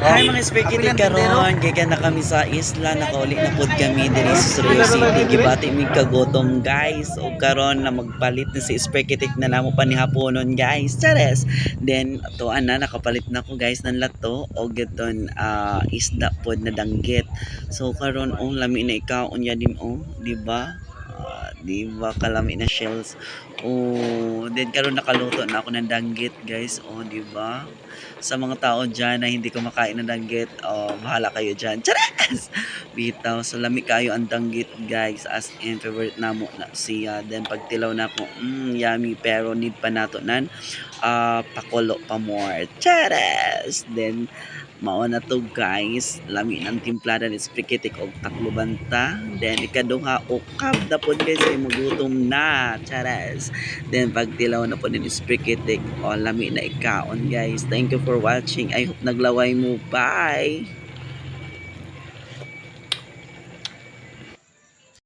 Hi mga spaghetti karon, gikan na kami sa isla, nakauli na pod kami diri sa Surigao City. Gibati mi kagutom guys. O karon na magpalit na si spaghetti na namo pa ni haponon guys. Chares. Then tuan na nakapalit na ko guys ng lato o giton isda pod na danggit. So karon lami na ikaw unya din di ba? Di ba kalami na shells. Then karon nakaluto na ako ng danggit guys. Di ba? Sa mga tao dyan na hindi kumakain ng danggit, bahala kayo dyan. Chares! Bitaw, so lami kayo ang danggit guys. As in, favorite na mo na siya. Then pagtilaw na ako, yummy. Pero need pa nato nan pakulo pa more. Chares! Then, mauna to guys, lami ng timplada ni Sprikitik og taklobanta. Then ikaduha ukab na pod guys ay magutom na. Chares. Then pagtilaw na po ni Sprikitik, lami na ikaon guys. Thank you for watching. I hope naglaway mo. Bye.